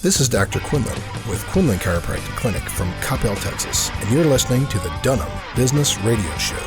This is Dr. Quinlan with Quinlan Chiropractic Clinic from Coppell, Texas, and you're listening to the Dunham Business Radio Show.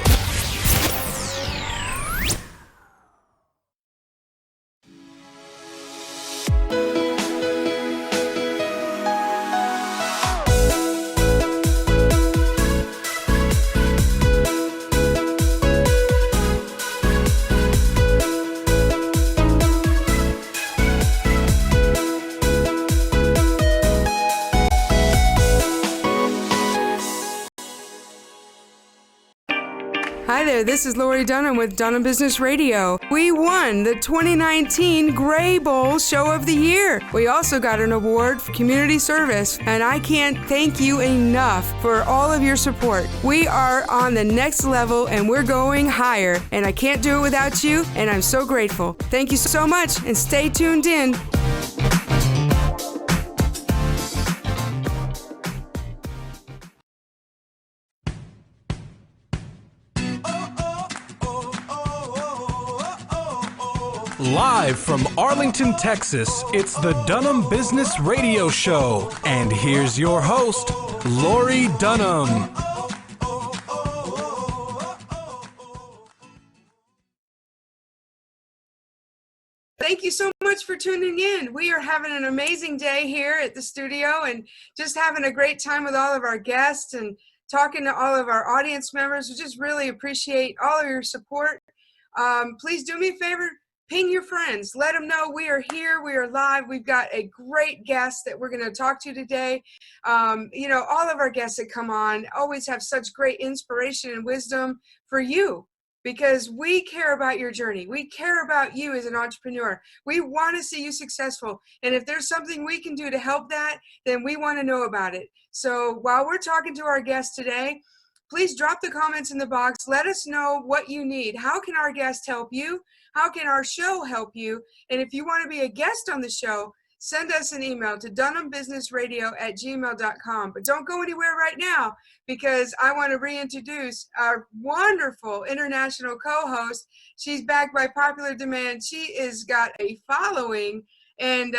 Hi there, this is Lori Dunham with Dunham Business Radio. We won the 2019 Gray Bowl Show of the Year. We also got an award for community service, and I can't thank you enough for all of your support. We are on the next level, and we're going higher, and I can't do it without you, and I'm so grateful. Thank you so much, and stay tuned in. Live from Arlington, Texas, it's the Dunham Business Radio Show. And here's your host, Lori Dunham. Thank you so much for tuning in. We are having an amazing day here at the studio and just having a great time with all of our guests and talking to all of our audience members. We just really appreciate all of your support. Please do me a favor. Ping your friends. Let them know we are here. We are live. We've got a great guest that we're going to talk to today. All of our guests that come on always have such great inspiration and wisdom for you because we care about your journey. We care about you as an entrepreneur. We want to see you successful. And if there's something we can do to help that, then we want to know about it. So while we're talking to our guest today, please drop the comments in the box. Let us know what you need. How can our guest help you? How can our show help you? And if you want to be a guest on the show, send us an email to DunhamBusinessRadio@gmail.com. But don't go anywhere right now because I want to reintroduce our wonderful international co-host. She's back by popular demand. She has got a following and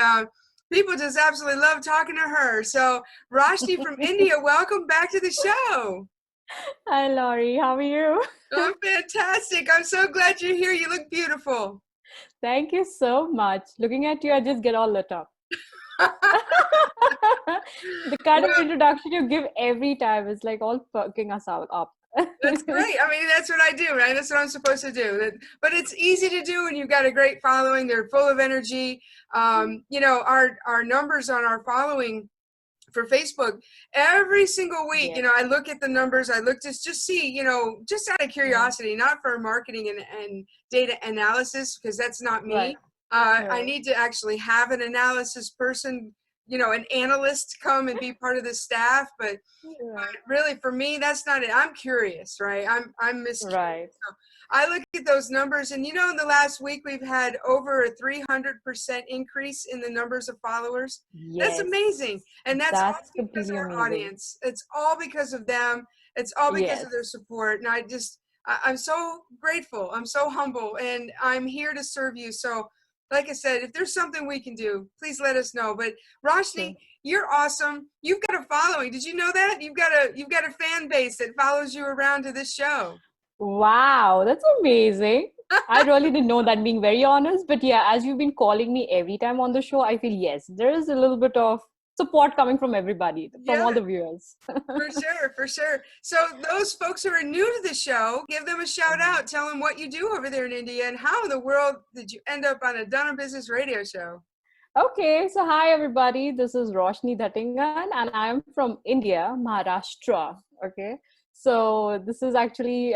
people just absolutely love talking to her. So Roshini from India, welcome back to the show. Hi, Lori. How are you? I'm fantastic. I'm so glad you're here. You look beautiful. Thank you so much. Looking at you, I just get all lit up. The kind of introduction you give every time is like all perking us up. That's great. I mean, that's what I do, right? That's what I'm supposed to do. But it's easy to do when you've got a great following. They're full of energy. Our numbers on our following for Facebook every single week, I look at the numbers. I look to just see, just out of curiosity, not for marketing and data analysis, because that's not me. Right. I need to actually have an analysis person, an analyst come and be part of the staff. But really, for me, that's not it. I'm curious, right? I'm mysterious. Right. So I look at those numbers, and in the last week we've had over a 300% increase in the numbers of followers. Yes. That's amazing, and that's all because of our audience. It's all because of them. It's all because of their support, and I'm so grateful. I'm so humble, and I'm here to serve you. So, like I said, if there's something we can do, please let us know. But Roshini, you're awesome. You've got a following. Did you know that? You've got a fan base that follows you around to this show. Wow, that's amazing. I really didn't know that, being very honest. But yeah, as you've been calling me every time on the show, I feel, yes, there is a little bit of support coming from everybody, from all the viewers. For sure. So those folks who are new to the show, give them a shout out. Tell them what you do over there in India and how in the world did you end up on a Dunham Business Radio show? Okay, so hi everybody. This is Roshini Dhatingan and I'm from India, Maharashtra. Okay. So this is actually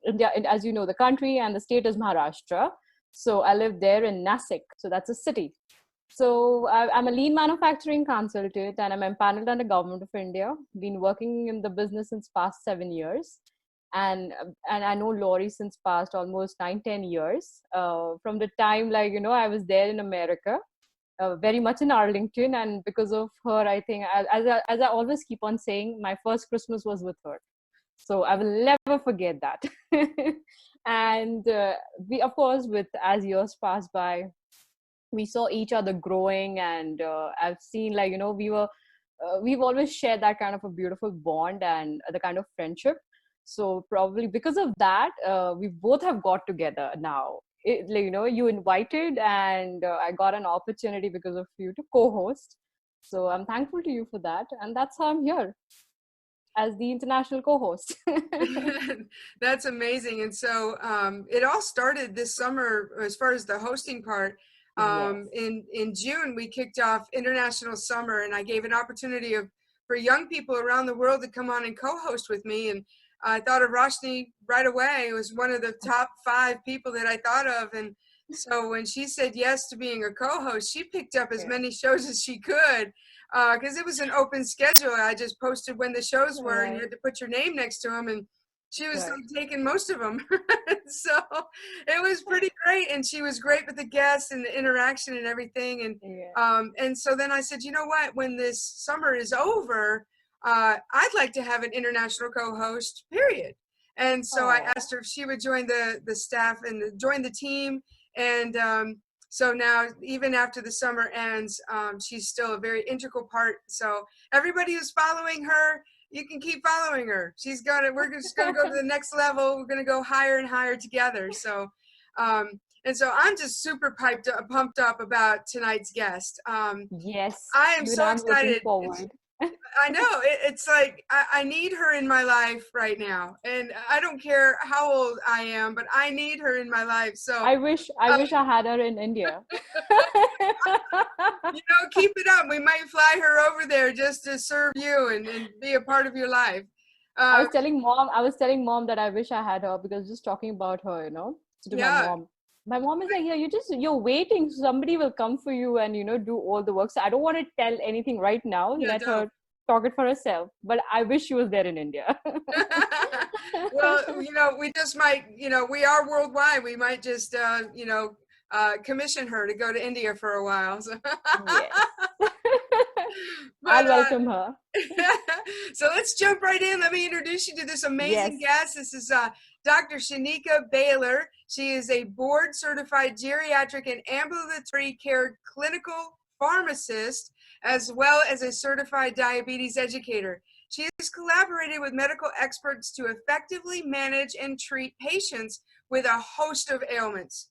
India, as you know, the country, and the state is Maharashtra. So I live there in Nasik. So that's a city. So I'm a lean manufacturing consultant and I'm empaneled under Government of India. Been working in the business since past 7 years. And I know Lori since past almost 9-10 years. From the time I was there in America, very much in Arlington. And because of her, I think, as I always keep on saying, my first Christmas was with her. So I will never forget that. And we, of course, as years pass by, we saw each other growing, and I've seen, like, we've always shared that kind of a beautiful bond and the kind of friendship. So probably because of that, we both have got together now. You invited, and I got an opportunity because of you to co-host. So I'm thankful to you for that. And that's how I'm here, as the international co-host. That's amazing. And so it all started this summer as far as the hosting part. Yes. In June, we kicked off International Summer, and I gave an opportunity for young people around the world to come on and co-host with me. And I thought of Roshini right away. It was one of the top 5 people that I thought of. And so when she said yes to being a co-host, she picked up as many shows as she could, because it was an open schedule. I just posted when the shows were, and you had to put your name next to them. And she was like taking most of them. So it was pretty great. And she was great with the guests and the interaction and everything. And so then I said, you know what, when this summer is over, I'd like to have an international co-host, period. And so I asked her if she would join the staff and join the team. And so now, even after the summer ends, she's still a very integral part. So everybody who's following her, you can keep following her. We're just gonna go to the next level. We're gonna go higher and higher together. So, and so I'm just super pumped up about tonight's guest. Yes. I am so excited. I know, it's like I need her in my life right now, and I don't care how old I am, but I need her in my life. So I wish I had her in India. Keep it up. We might fly her over there just to serve you and be a part of your life. I was telling mom that I wish I had her, because just talking about her, my mom is like, yeah, you're waiting. Somebody will come for you and, do all the work. So I don't want to tell anything right now. Let her talk it for herself. But I wish she was there in India. Well, we just might, we are worldwide. We might just, commission her to go to India for a while. So. Yes. I'll welcome her. So let's jump right in. Let me introduce you to this amazing guest. This is Dr. Shaneka Baylor. She is a board-certified geriatric and ambulatory care clinical pharmacist, as well as a certified diabetes educator. She has collaborated with medical experts to effectively manage and treat patients with a host of ailments.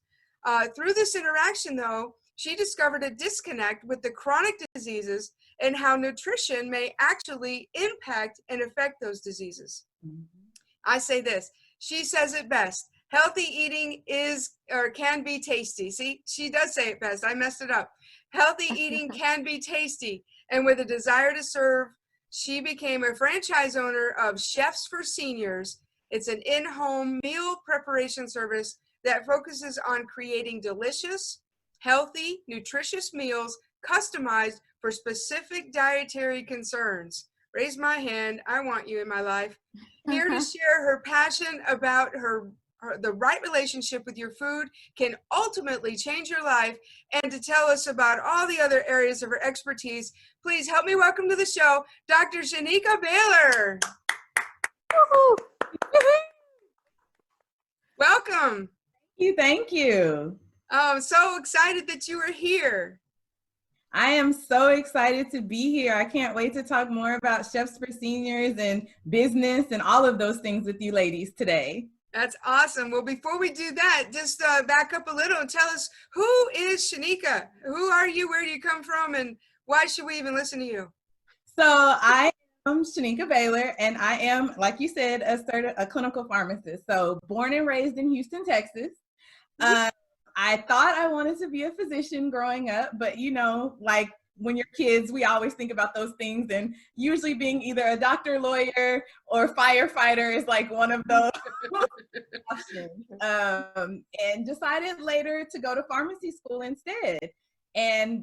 Through this interaction, though, she discovered a disconnect with the chronic diseases and how nutrition may actually impact and affect those diseases. Mm-hmm. I say this, she says it best. Healthy eating can be tasty. See, she does say it best. I messed it up. Healthy eating can be tasty. And with a desire to serve, she became a franchise owner of Chefs for Seniors. It's an in-home meal preparation service that focuses on creating delicious, healthy, nutritious meals customized for specific dietary concerns. Raise my hand. I want you in my life. Here to share her passion about the right relationship with your food can ultimately change your life, and to tell us about all the other areas of her expertise, please help me welcome to the show, Dr. Shaneka Baylor. Welcome. Thank you. I'm so excited that you are here. I am so excited to be here. I can't wait to talk more about Chefs for Seniors and business and all of those things with you ladies today. That's awesome. Well, before we do that, just back up a little and tell us, who is Shaneka? Who are you? Where do you come from? And why should we even listen to you? So I am Shaneka Baylor, and I am, like you said, a clinical pharmacist. So born and raised in Houston, Texas. I thought I wanted to be a physician growing up, but like when you're kids, we always think about those things, and usually being either a doctor, lawyer, or firefighter is like one of those options. And decided later to go to pharmacy school instead, and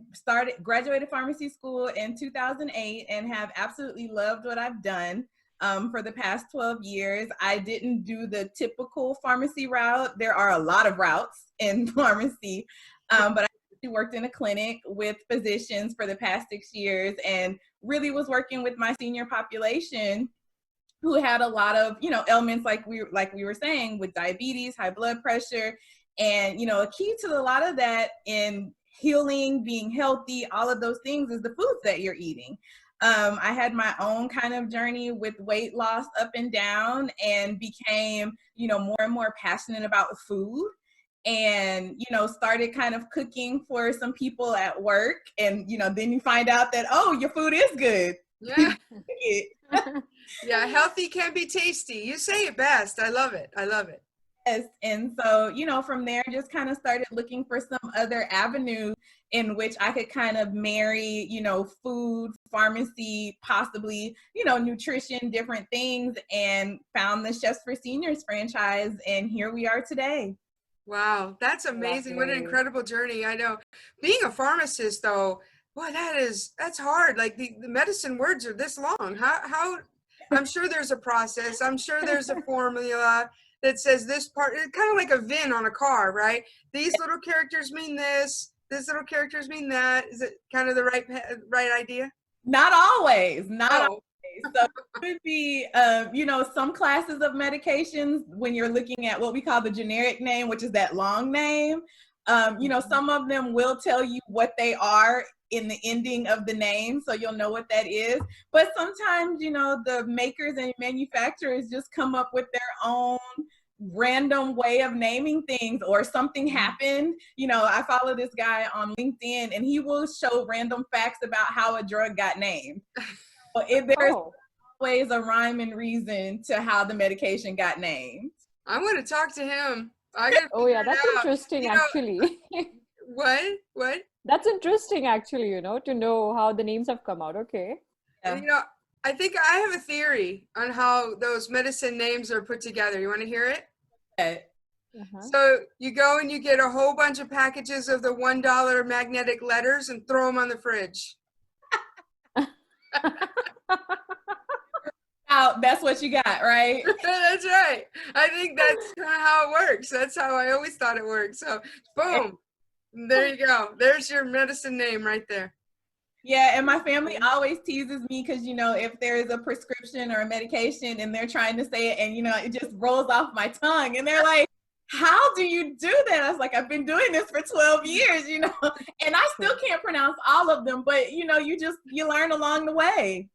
graduated pharmacy school in 2008, and have absolutely loved what I've done. For the past 12 years, I didn't do the typical pharmacy route. There are a lot of routes in pharmacy, but I worked in a clinic with physicians for the past 6 years, and really was working with my senior population who had a lot of, ailments like we were saying, with diabetes, high blood pressure, and, a key to a lot of that in healing, being healthy, all of those things is the foods that you're eating. I had my own kind of journey with weight loss up and down, and became, more and more passionate about food, and, started kind of cooking for some people at work. And, then you find out that, oh, your food is good. Yeah. Yeah. Healthy can be tasty. You say it best. I love it. I love it. Yes. And so, from there, just kind of started looking for some other avenues in which I could kind of marry, food, pharmacy, possibly, nutrition, different things, and found the Chefs for Seniors franchise. And here we are today. Wow. That's amazing. What an incredible journey. I know. Being a pharmacist, though, boy, that's hard. Like the medicine words are this long. How, I'm sure there's a process. I'm sure there's a formula that says this part. It's kind of like a VIN on a car, right? These little characters mean this. These little characters mean that. Is it kind of the right idea? Not always. Not always. So it could be, some classes of medications when you're looking at what we call the generic name, which is that long name. Some of them will tell you what they are in the ending of the name, so you'll know what that is. But sometimes, the makers and manufacturers just come up with their own random way of naming things, or something happened. I follow this guy on LinkedIn, and he will show random facts about how a drug got named. But there's always a rhyme and reason to how the medication got named. I want to talk to him. Oh yeah, that's interesting actually. What? That's interesting actually, to know how the names have come out. Okay. Yeah. I think I have a theory on how those medicine names are put together. You want to hear it? Okay. Uh-huh. So you go and you get a whole bunch of packages of the $1 magnetic letters and throw them on the fridge. That's what you got, right? That's right. I think that's how it works. That's how I always thought it worked. So boom, there you go. There's your medicine name right there. Yeah, and my family always teases me because, if there is a prescription or a medication and they're trying to say it and, it just rolls off my tongue, and they're like, how do you do that? I was like, I've been doing this for 12 years, and I still can't pronounce all of them, but, you learn along the way.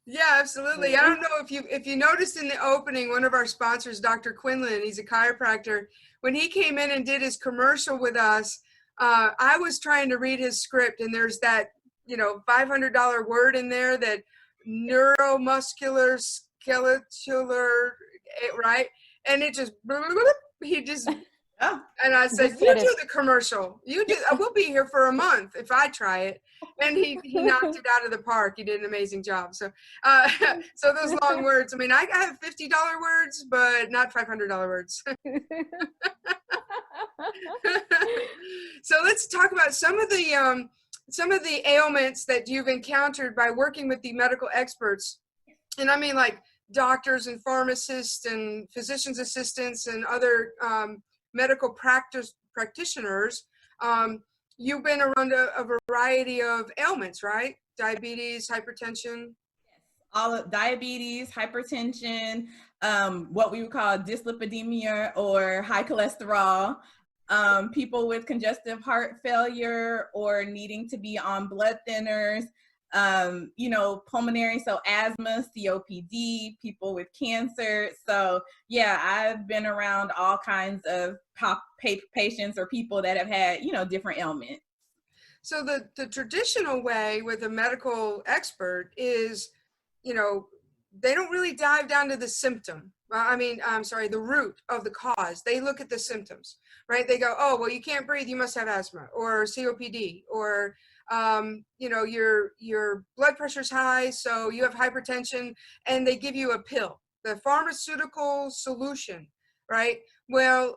Yeah, absolutely. I don't know if you noticed in the opening, one of our sponsors, Dr. Quinlan, he's a chiropractor. When he came in and did his commercial with us, I was trying to read his script, and there's that, $500 word in there, that neuromuscular skeletal, right? And it just, he just, and I said, you do the commercial. We'll be here for a month if I try it. And he knocked it out of the park. He did an amazing job. So, so those long words, I mean, I have $50 words, but not $500 words. So let's talk about some of the ailments that you've encountered by working with the medical experts. And I mean, like doctors and pharmacists and physician's assistants and other medical practitioners. You've been around a variety of ailments, right? Diabetes, hypertension. All of diabetes, hypertension, what we would call dyslipidemia or high cholesterol, people with congestive heart failure or needing to be on blood thinners, pulmonary, so asthma, COPD, people with cancer. So yeah, I've been around all kinds of patients or people that have had, different ailments. So the traditional way with a medical expert is, they don't really dive down to the symptom. The root of the cause. They look at the symptoms, right? They go, oh, well, you can't breathe, you must have asthma or COPD, or your blood pressure's high, so you have hypertension, and they give you a pill, the pharmaceutical solution, right? Well,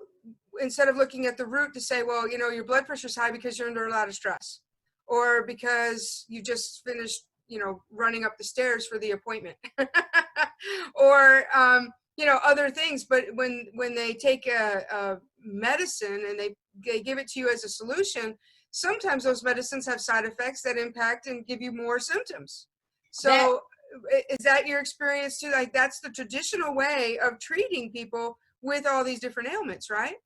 instead of looking at the root to say, well, your blood pressure's high because you're under a lot of stress, or because you just finished, running up the stairs for the appointment, or, other things. But when they take a medicine and they give it to you as a solution, sometimes those medicines have side effects that impact and give you more symptoms. So is that your experience too? Like, that's the traditional way of treating people with all these different ailments, right?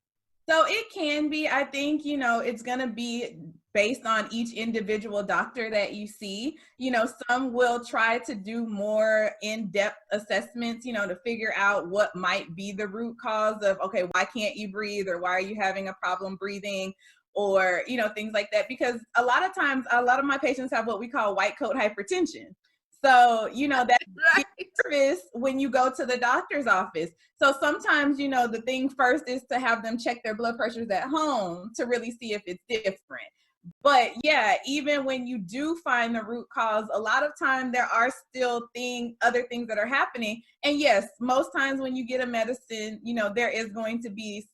So it can be, I think, it's going to be based on each individual doctor that you see. Some will try to do more in-depth assessments, to figure out what might be the root cause of, okay, why can't you breathe, or why are you having a problem breathing, or, things like that. Because a lot of times, a lot of my patients have what we call white coat hypertension. So, that's right. Nervous when you go to the doctor's office. So sometimes, the thing first is to have them check their blood pressures at home to really see if it's different. But yeah, even when you do find the root cause, a lot of time there are still other things that are happening. And yes, most times when you get a medicine, there is going to be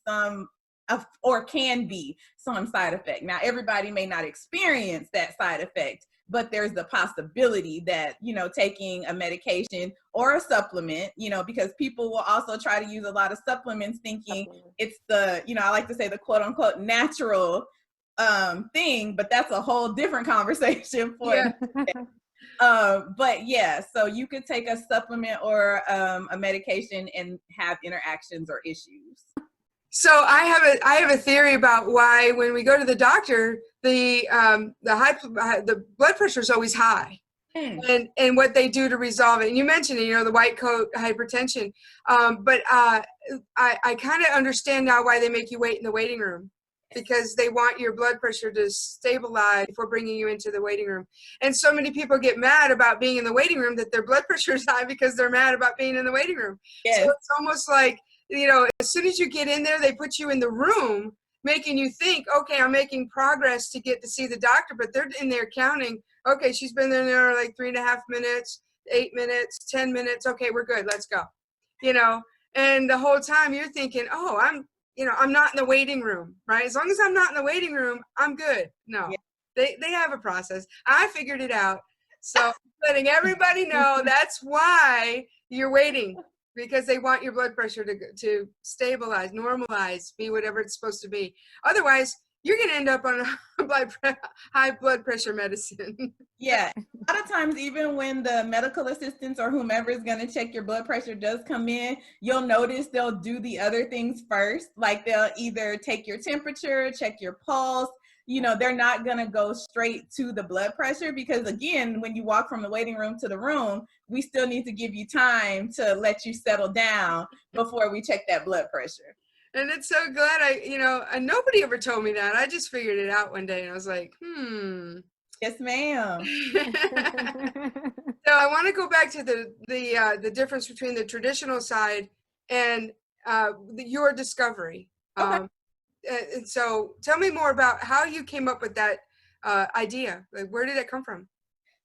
or can be some side effect. Now, everybody may not experience that side effect, but there's the possibility that, taking a medication or a supplement, because people will also try to use a lot of supplements thinking it's the, I like to say the quote unquote natural thing, but that's a whole different conversation for but yeah, so you could take a supplement or a medication and have interactions or issues. So I have a theory about why when we go to the doctor, the blood pressure is always high, and what they do to resolve it. And you mentioned it, the white coat hypertension, but I kind of understand now why they make you wait in the waiting room, because they want your blood pressure to stabilize before bringing you into the waiting room. And so many people get mad about being in the waiting room that their blood pressure is high because they're mad about being in the waiting room. Yes. So it's almost like, as soon as you get in there, they put you in the room, making you think, okay, I'm making progress to get to see the doctor, but they're in there counting, okay, she's been in there like 3.5 minutes, 8 minutes, 10 minutes, okay, we're good, let's go. And the whole time you're thinking, oh, I'm not in the waiting room, right? As long as I'm not in the waiting room, I'm good. No, they have a process. I figured it out. So letting everybody know that's why you're waiting, because they want your blood pressure to stabilize, normalize, be whatever it's supposed to be. Otherwise, you're going to end up on a high blood pressure medicine. Yeah. A lot of times, even when the medical assistants or whomever is going to check your blood pressure does come in, you'll notice they'll do the other things first. Like they'll either take your temperature, check your pulse. They're not going to go straight to the blood pressure, because again, when you walk from the waiting room to the room, we still need to give you time to let you settle down before we check that blood pressure. And it's so glad and nobody ever told me that. I just figured it out one day and I was like, Yes, ma'am. So I want to go back to the difference between the traditional side and your discovery. Okay. And so tell me more about how you came up with that idea. Like, where did it come from?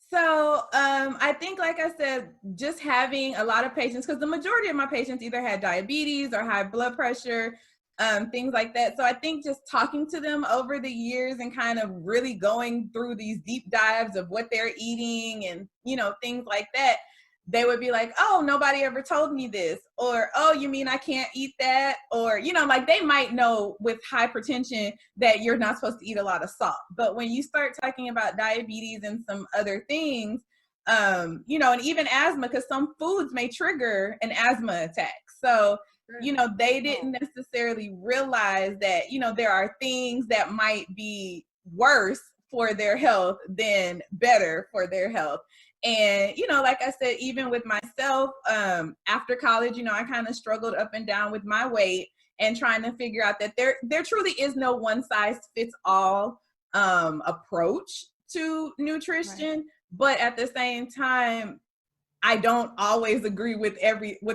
So I think, like I said, just having a lot of patients, because the majority of my patients either had diabetes or high blood pressure, things like that. So I think just talking to them over the years and kind of really going through these deep dives of what they're eating and, things like that, they would be like, oh, nobody ever told me this. Or, oh, you mean I can't eat that? Or, like they might know with hypertension that you're not supposed to eat a lot of salt. But when you start talking about diabetes and some other things, and even asthma, because some foods may trigger an asthma attack. So, they didn't necessarily realize that, there are things that might be worse for their health than better for their health. And, like I said, even with myself, after college, I kind of struggled up and down with my weight and trying to figure out that there truly is no one size fits all approach to nutrition. Right. But at the same time, I don't always agree with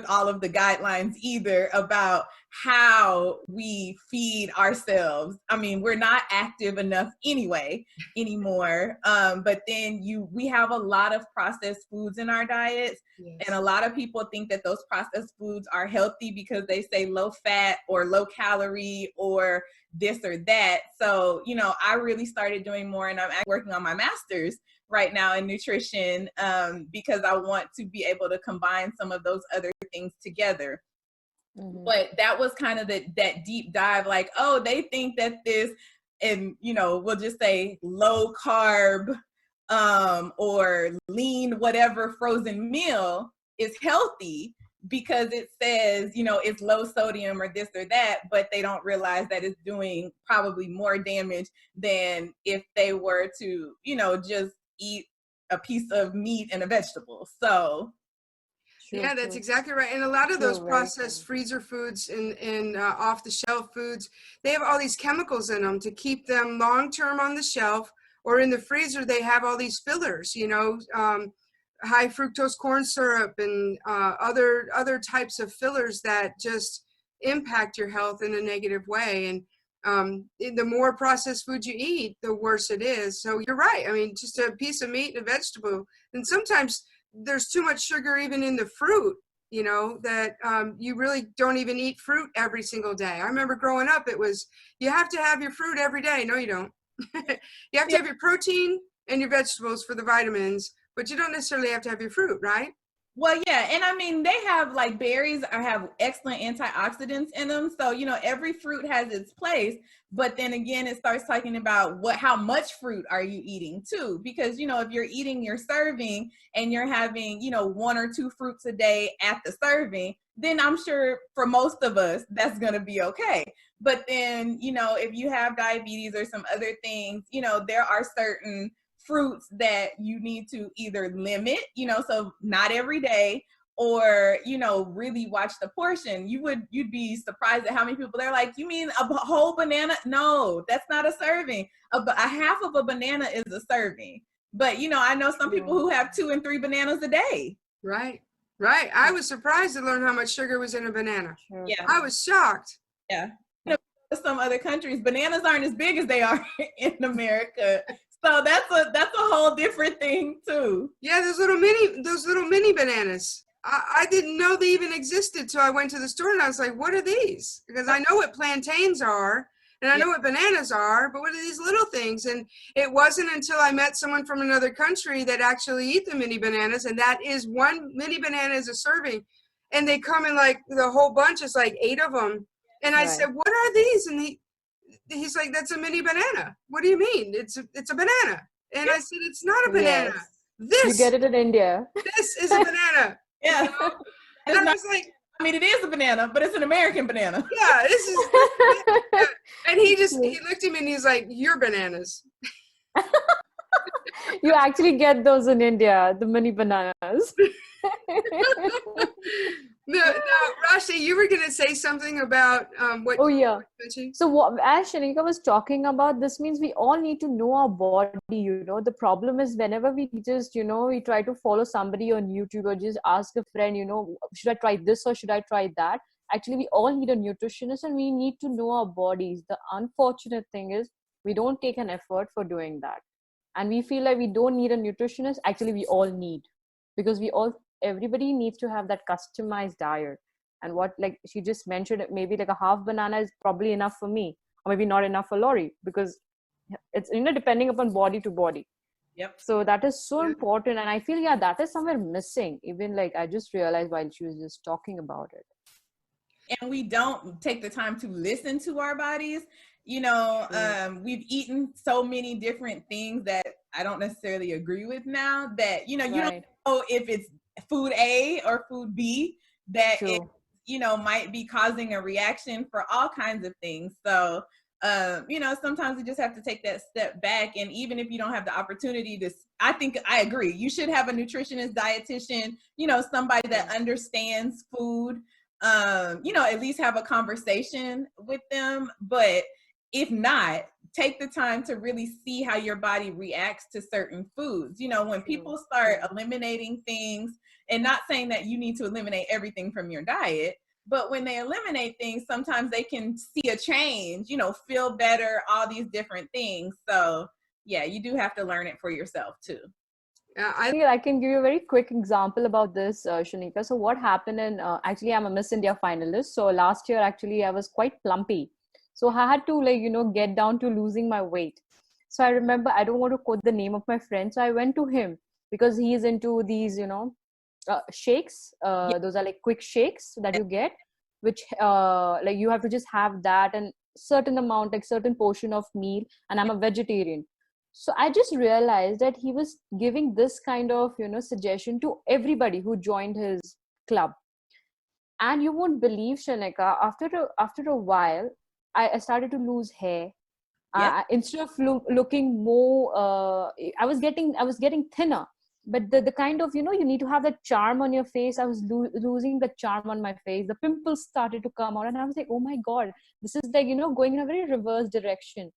all of the guidelines either about how we feed ourselves. I mean, we're not active enough anymore. But then we have a lot of processed foods in our diets. Yes. And a lot of people think that those processed foods are healthy because they say low fat or low calorie or this or that. So, I really started doing more, and I'm working on my master's right now in nutrition, because I want to be able to combine some of those other things together. Mm-hmm. But that was kind of that deep dive, like, oh, they think that this, and we'll just say low carb or lean whatever frozen meal is healthy, because it says, it's low sodium or this or that, but they don't realize that it's doing probably more damage than if they were to, just eat a piece of meat and a vegetable. So yeah, that's exactly right. And a lot of those processed freezer foods and off the shelf foods, they have all these chemicals in them to keep them long term on the shelf, or in the freezer they have all these fillers, high fructose corn syrup and other types of fillers that just impact your health in a negative way. And the more processed food you eat, the worse it is. So you're right. I mean, just a piece of meat and a vegetable, and sometimes there's too much sugar even in the fruit, that you really don't even eat fruit every single day. I remember growing up, it was, you have to have your fruit every day. No, you don't. You have to have your protein and your vegetables for the vitamins, but you don't necessarily have to have your fruit, right? Well, yeah. And I mean, they have like berries have excellent antioxidants in them. So, every fruit has its place. But then again, it starts talking about how much fruit are you eating too? Because, if you're eating your serving and you're having, 1 or 2 fruits a day at the serving, then I'm sure for most of us, that's going to be okay. But then, if you have diabetes or some other things, there are certain fruits that you need to either limit, so not every day, or, really watch the portion. You'd be surprised at how many people they're like, you mean a whole banana? No, that's not a serving. A half of a banana is a serving. But, I know some people who have 2 and 3 bananas a day. Right. I was surprised to learn how much sugar was in a banana. Yeah. I was shocked. Yeah. Some other countries, bananas aren't as big as they are in America. So that's a whole different thing too. Yeah, those little mini bananas. I didn't know they even existed till I went to the store, and I was like, what are these? Because I know what plantains are and I know what bananas are, but what are these little things? And it wasn't until I met someone from another country that actually eat the mini bananas, and that is 1 mini banana is a serving. And they come in like the whole bunch, is like 8 of them. And I said, what are these? And he's like, that's a mini banana. What do you mean? It's a banana. And I said, it's not a banana. This, you get it in India. This is a banana. Yeah. And I was like, I mean, it is a banana, but it's an American banana. Yeah, this is. And he looked at me and he's like, you're bananas. You actually get those in India, the mini bananas. No, Roshini, you were going to say something about what. Oh, yeah. So as Shaneka was talking about, this means we all need to know our body, The problem is whenever we just, we try to follow somebody on YouTube or just ask a friend, should I try this or should I try that? Actually, we all need a nutritionist and we need to know our bodies. The unfortunate thing is we don't take an effort for doing that. And we feel like we don't need a nutritionist. Actually, we all need, because everybody needs to have that customized diet. And what, like she just mentioned, maybe like a half banana is probably enough for me, or maybe not enough for Lori, because it's, depending upon body to body. Yep. So that is so important. And I feel, that is somewhere missing. Even like, I just realized while she was just talking about it. And we don't take the time to listen to our bodies. We've eaten so many different things that I don't necessarily agree with now, that, you don't know if it's food A or food B that it, might be causing a reaction for all kinds of things. So, sometimes you just have to take that step back. And even if you don't have the opportunity to, I think I agree, you should have a nutritionist, dietitian, somebody that understands food, at least have a conversation with them. But if not, take the time to really see how your body reacts to certain foods. When people start eliminating things, and not saying that you need to eliminate everything from your diet, but when they eliminate things, sometimes they can see a change, feel better, all these different things. So yeah, you do have to learn it for yourself too. I can give you a very quick example about this, Shaneka. So what happened actually, I'm a Miss India finalist. So last year, actually, I was quite plumpy. So I had to get down to losing my weight. So I remember, I don't want to quote the name of my friend. So I went to him because he is into these, shakes. Those are like quick shakes that you get, which like you have to just have that and certain amount, like certain portion of meal. And I'm a vegetarian. So I just realized that he was giving this kind of, suggestion to everybody who joined his club. And you won't believe, Shaneka, after a while, I started to lose hair. Yeah. Instead of looking more, I was getting thinner. But the kind of, you need to have that charm on your face. I was losing the charm on my face. The pimples started to come out, and I was like, oh my God, this is like, going in a very reverse direction.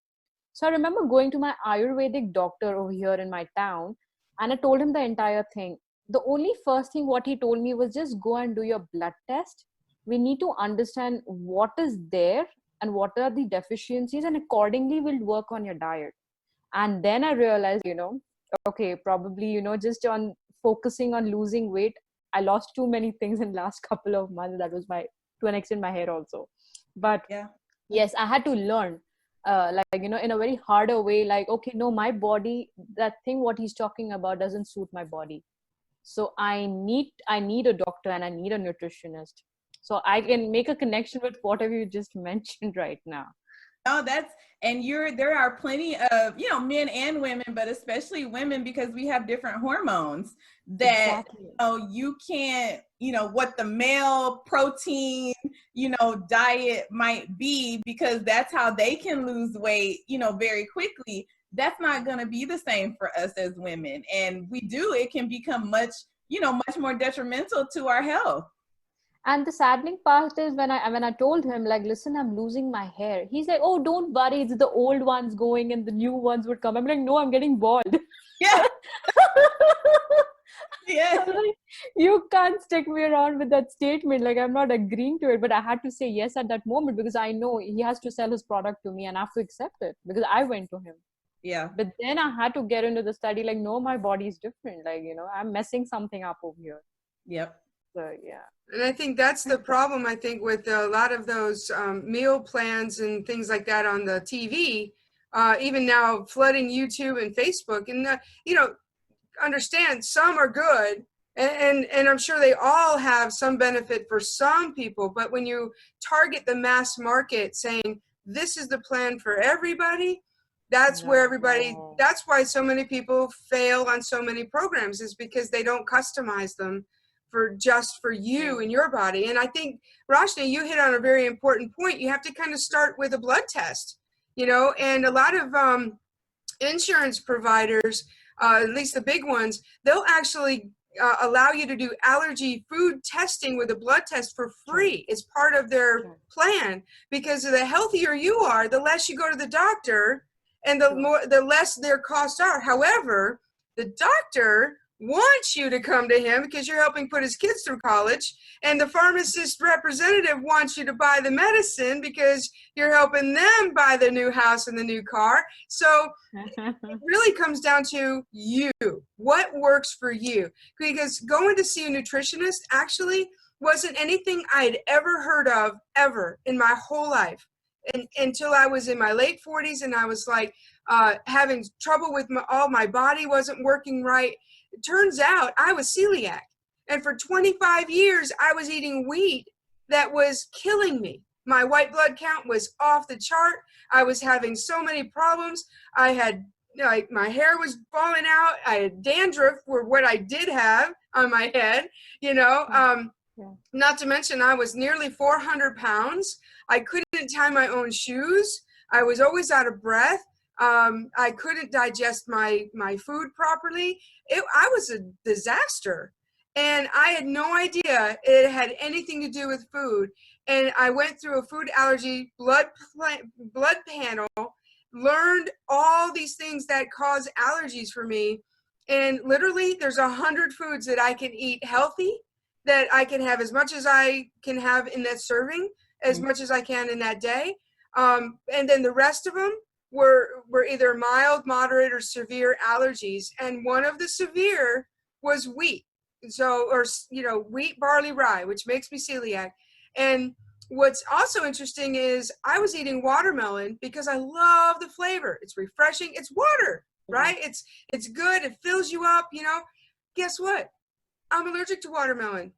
So I remember going to my Ayurvedic doctor over here in my town, and I told him the entire thing. The only first thing what he told me was just go and do your blood test. We need to understand what is there and what are the deficiencies, and accordingly we'll work on your diet. And then I realized, okay, probably, just on focusing on losing weight, I lost too many things in last couple of months. That was to an extent, my hair also. But Yeah. yes, I had to learn, in a very harder way, like, okay, no, my body, that thing what he's talking about doesn't suit my body. So I need a doctor and I need a nutritionist. So I can make a connection with whatever you just mentioned right now. No, there are plenty of, men and women, but especially women, because we have different hormones that, Exactly. You can't, what the male protein, diet might be, because that's how they can lose weight, very quickly. That's not going to be the same for us as women. And it can become much more detrimental to our health. And the saddening part is when I told him, like, listen, I'm losing my hair. He's like, oh, don't worry, it's the old ones going and the new ones would come. I'm like, no, I'm getting bald. Yeah. Yeah. I'm like, you can't stick me around with that statement. Like, I'm not agreeing to it, but I had to say yes at that moment because I know he has to sell his product to me and I have to accept it because I went to him. Yeah. But then I had to get into the study, like, no, my body is different. Like, I'm messing something up over here. Yep. So, yeah. And I think that's the problem, I think, with a lot of those meal plans and things like that on the TV, even now flooding YouTube and Facebook. And, understand some are good. And I'm sure they all have some benefit for some people. But when you target the mass market saying, this is the plan for everybody, that's why so many people fail on so many programs, is because they don't customize them for you and your body. And I think, Roshini, you hit on a very important point. You have to kind of start with a blood test, and a lot of insurance providers, at least the big ones, they'll actually allow you to do allergy food testing with a blood test for free. It's part of their plan, because the healthier you are, the less you go to the doctor and the less their costs are. However, the doctor wants you to come to him because you're helping put his kids through college, and the pharmacist representative wants you to buy the medicine because you're helping them buy the new house and the new car. So it really comes down to you. What works for you? Because going to see a nutritionist actually wasn't anything I'd ever heard of ever in my whole life, until I was in my late 40s, and I was like having trouble with my body wasn't working right. It turns out I was celiac, and for 25 years I was eating wheat that was killing me. My white blood count was off the chart. I was having so many problems. I had, my hair was falling out. I had dandruff for what I did have on my head, not to mention I was nearly 400 pounds. I couldn't tie my own shoes. I was always out of breath. I couldn't digest my food properly. I was a disaster, and I had no idea it had anything to do with food. And I went through a food allergy blood panel, learned all these things that cause allergies for me. And literally there's 100 foods that I can eat healthy, that I can have as much as I can have in that serving, as much as I can in that day. And then the rest of them were either mild, moderate, or severe allergies. And one of the severe was wheat. So, wheat, barley, rye, which makes me celiac. And what's also interesting is I was eating watermelon because I love the flavor. It's refreshing. It's water, right? It's good. It fills you up, Guess what? I'm allergic to watermelon.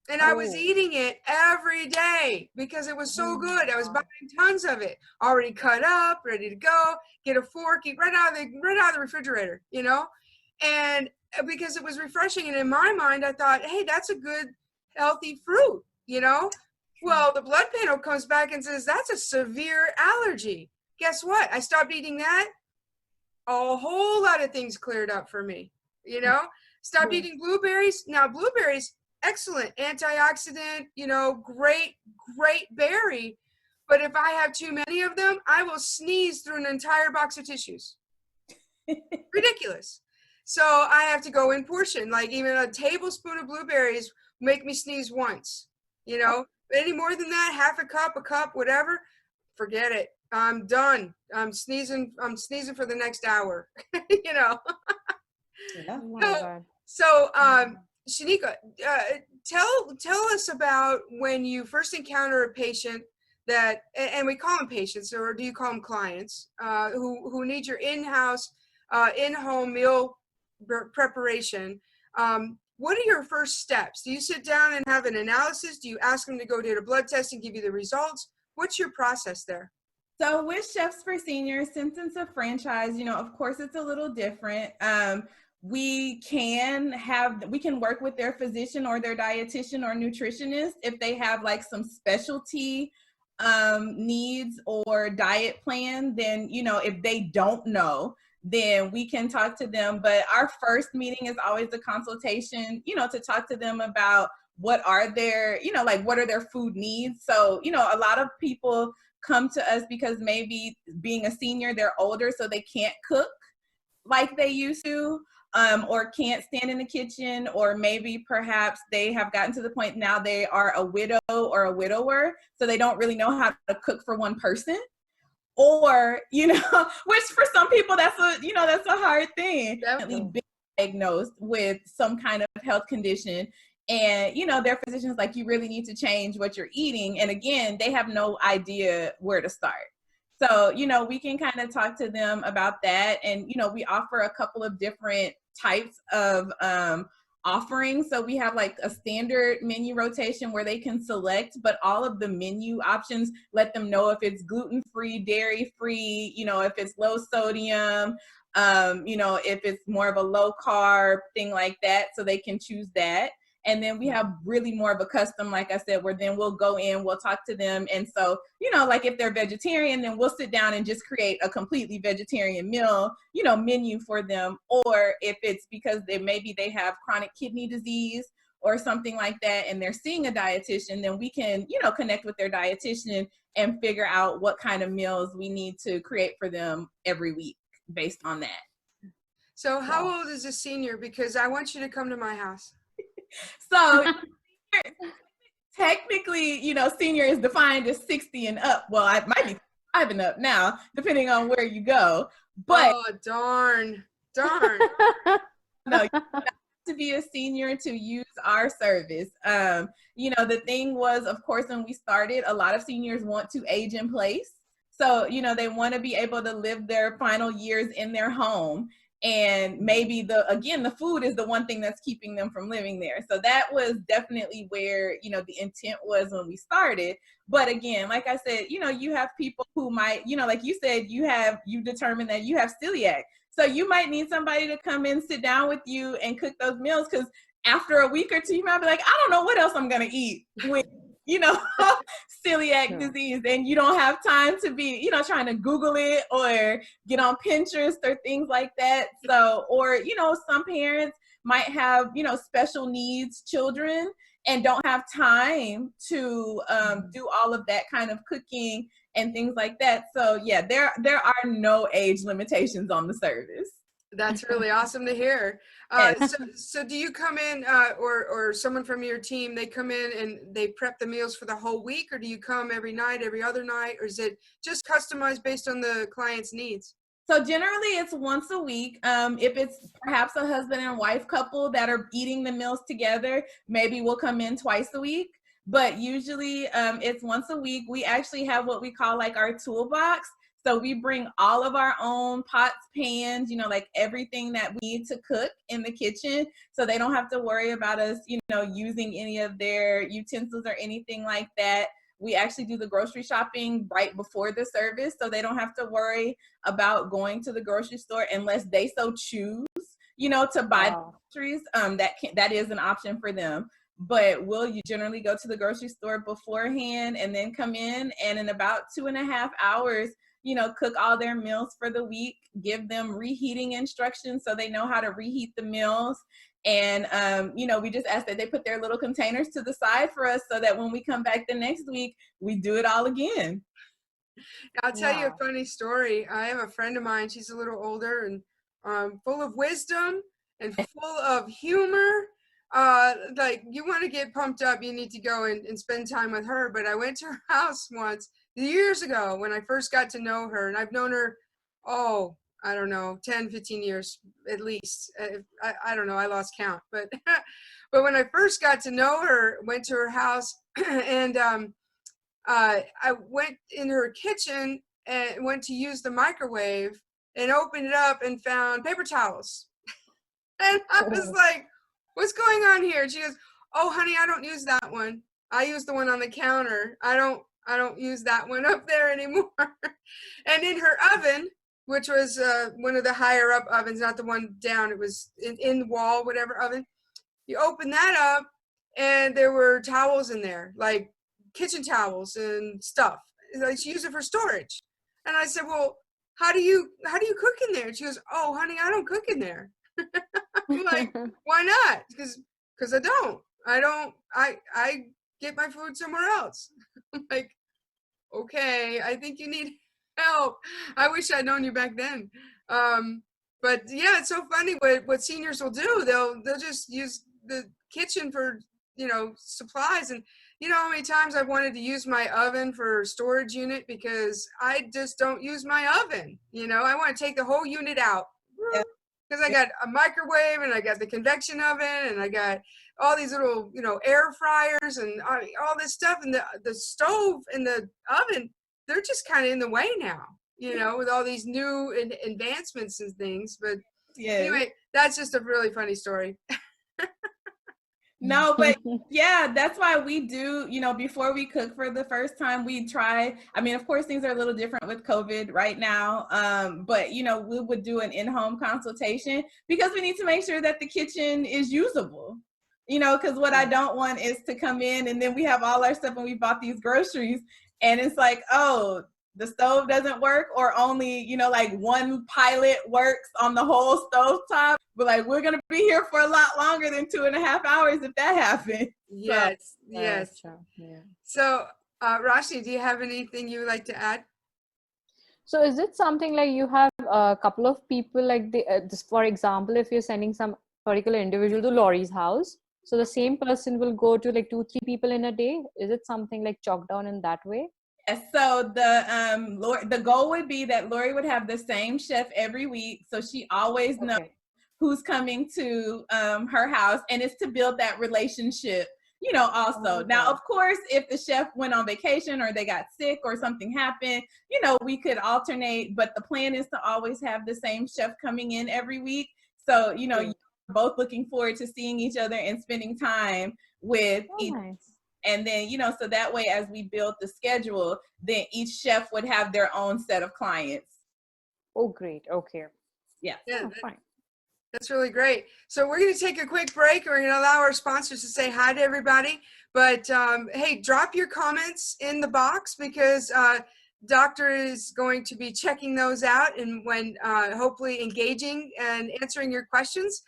And I was eating it every day because it was so good. I was buying tons of it, already cut up, ready to go, get a fork, eat right out of the refrigerator, and because it was refreshing. And in my mind, I thought, hey, that's a good, healthy fruit. you know? Well, the blood panel comes back and says, that's a severe allergy. Guess what? I stopped eating that. A whole lot of things cleared up for me, you know? Stopped eating blueberries. Now, blueberries, excellent antioxidant, you know, great berry. But if I have too many of them, I will sneeze through an entire box of tissues. Ridiculous. So I have to go in portion. Like even a tablespoon of blueberries make me sneeze once, you know? Any more than that, half a cup, whatever, forget it. I'm done. I'm sneezing for the next hour, you know? Yeah. Oh my God. So, Shaneka, tell us about when you first encounter a patient that, and we call them patients, or do you call them clients, who need your in-house, in-home meal preparation. What are your first steps? Do you sit down and have an analysis? Do you ask them to go get a blood test and give you the results? What's your process there? So with Chefs for Seniors, since it's a franchise, you know, of course it's a little different. We can work with their physician or their dietitian or nutritionist if they have like some specialty needs or diet plan. Then, you know, if they don't know, then we can talk to them. But our first meeting is always a consultation, you know, to talk to them about what are their, you know, like what are their food needs. So, you know, a lot of people come to us because maybe being a senior, they're older, so they can't cook like they used to, or can't stand in the kitchen, or maybe perhaps they have gotten to the point now they are a widow or a widower, so they don't really know how to cook for one person. Or, you know, which for some people that's a hard thing. Definitely being diagnosed with some kind of health condition, and, you know, their physician's like, you really need to change what you're eating. And again, they have no idea where to start. So, you know, we can kind of talk to them about that. And, you know, we offer a couple of different types of offerings. So we have like a standard menu rotation where they can select, but all of the menu options let them know if it's gluten-free, dairy-free, you know, if it's low sodium, you know, if it's more of a low carb thing like that, so they can choose that. And then we have really more of a custom, like I said, where then we'll go in, we'll talk to them. And so, you know, like if they're vegetarian, then we'll sit down and just create a completely vegetarian meal, you know, menu for them. Or if it's because maybe they have chronic kidney disease or something like that, and they're seeing a dietitian, then we can, you know, connect with their dietitian and figure out what kind of meals we need to create for them every week based on that. So how old is a senior? Because I want you to come to my house. So technically, you know, senior is defined as 60 and up. Well, I might be 5 and up now, depending on where you go. But oh, darn. No, you have to be a senior to use our service. You know, the thing was, of course, when we started, a lot of seniors want to age in place. So, you know, they want to be able to live their final years in their home. And maybe the food is the one thing that's keeping them from living there. So that was definitely where, you know, the intent was when we started. But again, like I said, you know, you have people who might, you know, like you said, you determined that you have celiac. So you might need somebody to come in, sit down with you and cook those meals. Because after a week or two, you might be like, I don't know what else I'm going to eat with, you know, celiac disease, and you don't have time to be, you know, trying to Google it or get on Pinterest or things like that. So, or, you know, some parents might have, you know, special needs children and don't have time to do all of that kind of cooking and things like that. So yeah, there are no age limitations on the service. That's really awesome to hear. So do you come in, or someone from your team, they come in and they prep the meals for the whole week, or do you come every night, every other night, or is it just customized based on the client's needs? So generally it's once a week. If it's perhaps a husband and wife couple that are eating the meals together, maybe we'll come in twice a week. But usually it's once a week. We actually have what we call like our toolbox. So we bring all of our own pots, pans, you know, like everything that we need to cook in the kitchen. So they don't have to worry about us, you know, using any of their utensils or anything like that. We actually do the grocery shopping right before the service. So they don't have to worry about going to the grocery store unless they so choose, you know, to buy groceries. That is an option for them. but we'll generally go to the grocery store beforehand and then come in about 2.5 hours, cook all their meals for the week, give them reheating instructions so they know how to reheat the meals. And, we just ask that they put their little containers to the side for us so that when we come back the next week, we do it all again. I'll tell you a funny story. I have a friend of mine. She's a little older and full of wisdom and full of humor. Like, you want to get pumped up, you need to go and spend time with her. But I went to her house once years ago when I first got to know her. And I've known her, I don't know, 10, 15 years at least. I don't know. I lost count. But but when I first got to know her, went to her house and I went in her kitchen and went to use the microwave and opened it up and found paper towels. And I was like, what's going on here? She goes, oh, honey, I don't use that one. I use the one on the counter. I don't use that one up there anymore. And in her oven, which was one of the higher up ovens, not the one down, it was in the wall, whatever oven, you open that up and there were towels in there, like kitchen towels and stuff. Like, she used it for storage. And I said, well, how do you cook in there? And she goes, oh, honey, I don't cook in there. I'm like, why not? Because I get my food somewhere else. I'm like, okay, I think you need help. I wish I'd known you back then. But yeah, it's so funny what seniors will do. They'll just use the kitchen for, supplies. And you know how many times I've wanted to use my oven for storage unit because I just don't use my oven. I want to take the whole unit out. Yeah. Because I got a microwave and I got the convection oven and I got all these little, air fryers and all this stuff. And the stove and the oven, they're just kind of in the way now, with all these new advancements and things. But anyway, that's just a really funny story. No, but yeah, that's why we do, before we cook for the first time, we try. I mean, of course, things are a little different with COVID right now. But, we would do an in-home consultation because we need to make sure that the kitchen is usable, because what I don't want is to come in and then we have all our stuff and we bought these groceries and it's like, oh, the stove doesn't work or only, like one pilot works on the whole stove top. But like, we're going to be here for a lot longer than 2.5 hours if that happens. Yes. Yeah. So, Roshini, do you have anything you would like to add? So is it something like you have a couple of people, like just for example, if you're sending some particular individual to Lori's house, so the same person will go to like 2-3 people in a day? Is it something like chalked down in that way? So the goal would be that Lori would have the same chef every week. So she always knows who's coming to her house, and it's to build that relationship, also. Now, of course, if the chef went on vacation or they got sick or something happened, we could alternate, but the plan is to always have the same chef coming in every week. So, you're both looking forward to seeing each other and spending time with each other. And then, so that way, as we build the schedule, then each chef would have their own set of clients. Oh, great. Okay. Yeah. Fine. That's really great. So we're going to take a quick break. We're going to allow our sponsors to say hi to everybody. But hey, drop your comments in the box because Doctor is going to be checking those out and when hopefully engaging and answering your questions.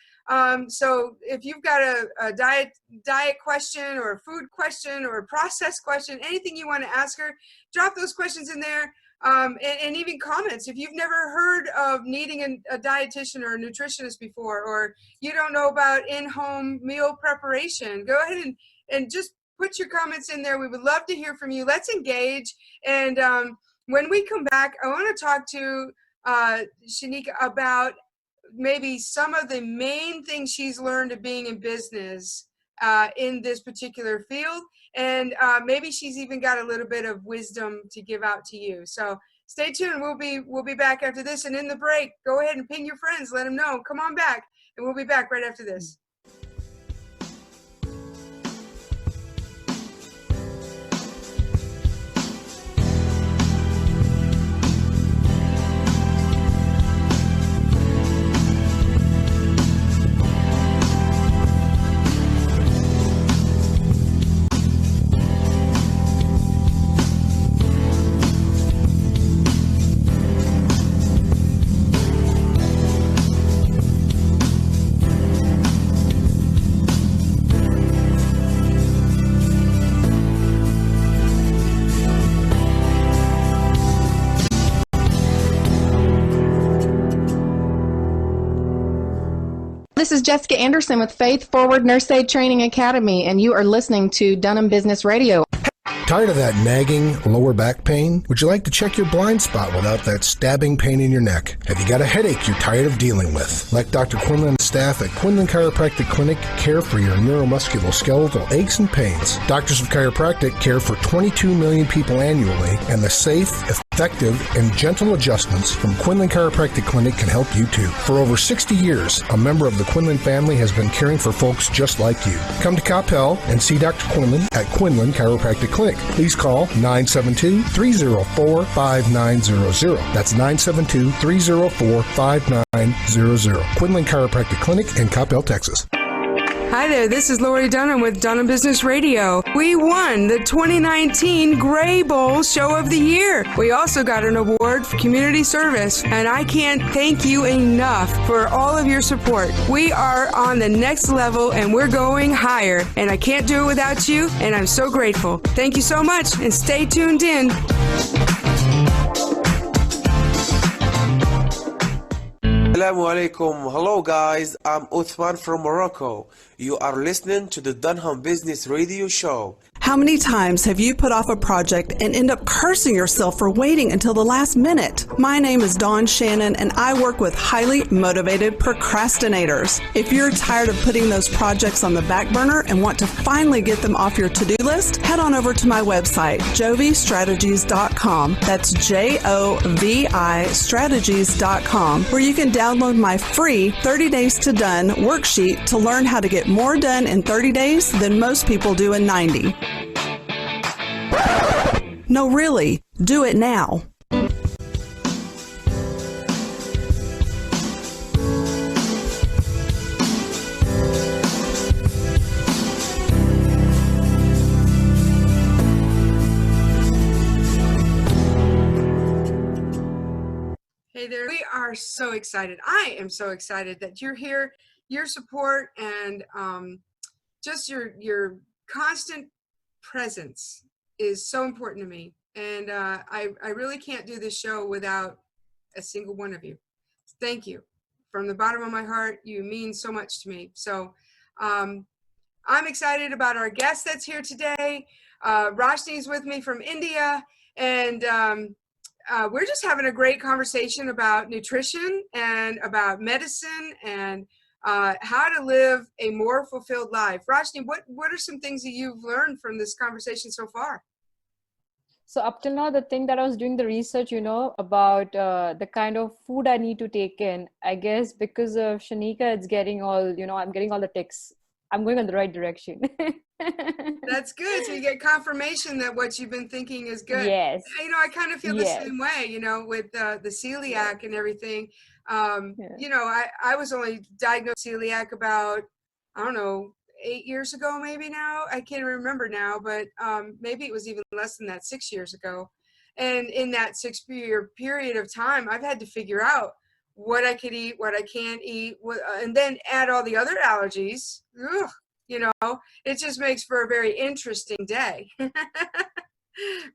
So if you've got a diet question or a food question or a process question, anything you want to ask her, drop those questions in there. And even comments. If you've never heard of needing a dietitian or a nutritionist before, or you don't know about in-home meal preparation, go ahead and just put your comments in there. We would love to hear from you. Let's engage. And when we come back, I want to talk to Shaneka about maybe some of the main things she's learned of being in business in this particular field. And maybe she's even got a little bit of wisdom to give out to you. So stay tuned. We'll be back after this. And in the break, go ahead and ping your friends. Let them know. Come on back. And we'll be back right after this. This is Jessica Anderson with Faith Forward Nurse Aid Training Academy, and you are listening to Dunham Business Radio. Tired of that nagging lower back pain? Would you like to check your blind spot without that stabbing pain in your neck? Have you got a headache you're tired of dealing with? Let Dr. Quinlan and staff at Quinlan Chiropractic Clinic care for your neuromusculoskeletal aches and pains. Doctors of Chiropractic care for 22 million people annually, and the safe, effective, and gentle adjustments from Quinlan Chiropractic Clinic can help you too. For over 60 years, a member of the Quinlan family has been caring for folks just like you. Come to Coppell and see Dr. Quinlan at Quinlan Chiropractic Clinic. Please call 972-304-5900. That's 972-304-5900. Quinlan Chiropractic Clinic in Coppell, Texas. Hi there, this is Lori Dunham with Dunham Business Radio. We won the 2019 Gray Bowl Show of the Year. We also got an award for community service, and I can't thank you enough for all of your support. We are on the next level, and we're going higher, and I can't do it without you, and I'm so grateful. Thank you so much, and stay tuned in. Assalamu alaikum. Hello guys, I'm Uthman from Morocco. You are listening to the Dunham Business Radio Show. How many times have you put off a project and end up cursing yourself for waiting until the last minute? My name is Dawn Shannon, and I work with highly motivated procrastinators. If you're tired of putting those projects on the back burner and want to finally get them off your to-do list, head on over to my website, jovistrategies.com. That's JOVI strategies.com, where you can download my free 30 Days to Done worksheet to learn how to get more done in 30 days than most people do in 90. No, really, do it now. Hey there, we are so excited. I am so excited that you're here. Your support and just your constant presence is so important to me. And I really can't do this show without a single one of you. Thank you. From the bottom of my heart, you mean so much to me. So I'm excited about our guest that's here today. Roshini is with me from India, and we're just having a great conversation about nutrition and about medicine and how to live a more fulfilled life. Roshini, what are some things that you've learned from this conversation so far? So up till now, the thing that I was doing the research, about the kind of food I need to take in, I guess because of Shaneka, it's getting all, I'm getting all the ticks. I'm going in the right direction. That's good. So you get confirmation that what you've been thinking is good. Yes. I kind of feel the same way, with the celiac and everything. I was only diagnosed celiac about, 8 years ago, maybe now. I can't remember now, but maybe it was even less than that, 6 years ago. And in that 6-year period of time, I've had to figure out what I could eat, what I can't eat, and then add all the other allergies. Ugh, it just makes for a very interesting day.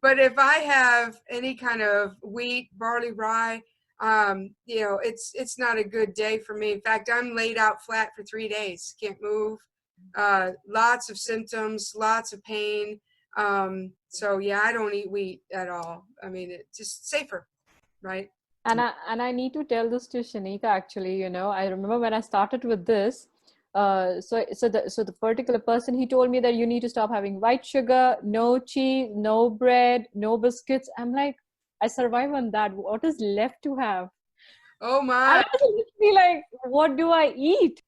But if I have any kind of wheat, barley, rye, it's not a good day for me. In fact, I'm laid out flat for 3 days. Can't move. Lots of symptoms, lots of pain. So yeah, I don't eat wheat at all. I mean, it's just safer, right? And I need to tell this to Shaneka, actually. I remember when I started with this, so the particular person, he told me that you need to stop having white sugar, no cheese, no bread, no biscuits. I'm like, I survive on that. What is left to have? Oh my. I was literally like, what do I eat?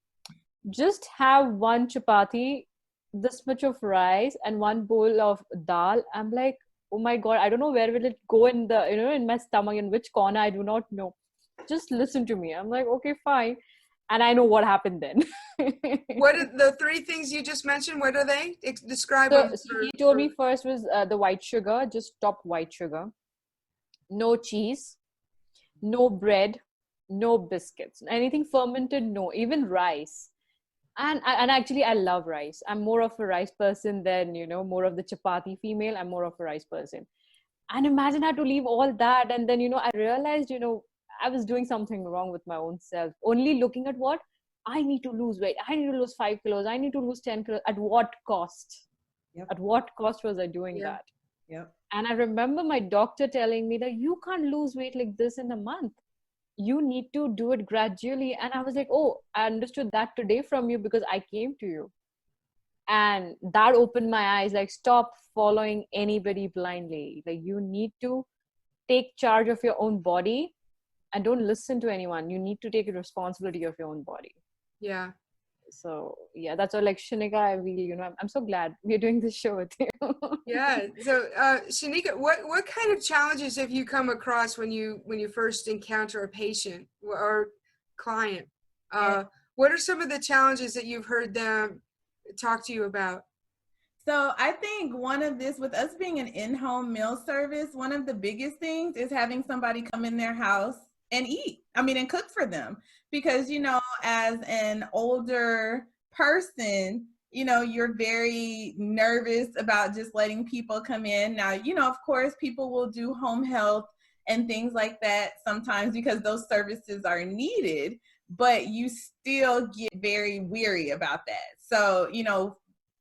Just have one chapati, this much of rice, and one bowl of dal. I'm like, oh my God, I don't know where will it go in in my stomach, in which corner, I do not know. Just listen to me. I'm like, okay, fine. And I know what happened then. What are the 3 things you just mentioned? What are they? Describe them. So he told me first was the white sugar, just stop white sugar. No cheese, no bread, no biscuits, anything fermented, no, even rice. And actually, I love rice. I'm more of a rice person than, more of the chapati female. I'm more of a rice person. And imagine I had to leave all that. And then, I realized, I was doing something wrong with my own self. Only looking at what? I need to lose weight. I need to lose 5 kilos. I need to lose 10 kilos. At what cost? Yep. At what cost was I doing Yeah. that? Yep. And I remember my doctor telling me that you can't lose weight like this in a month. You need to do it gradually. And I was like, oh, I understood that today from you because I came to you. And that opened my eyes, like, stop following anybody blindly. Like, you need to take charge of your own body and don't listen to anyone. You need to take responsibility of your own body. Yeah. So yeah, that's all. Like, Shaneka, I really, I'm so glad we're doing this show with you. Yeah. So, Shaneka, what kind of challenges have you come across when you first encounter a patient or client? What are some of the challenges that you've heard them talk to you about? So I think with us being an in-home meal service, one of the biggest things is having somebody come in their house and and cook for them. Because, as an older person, you're very nervous about just letting people come in. Now, of course, people will do home health and things like that sometimes because those services are needed, but you still get very weary about that. So,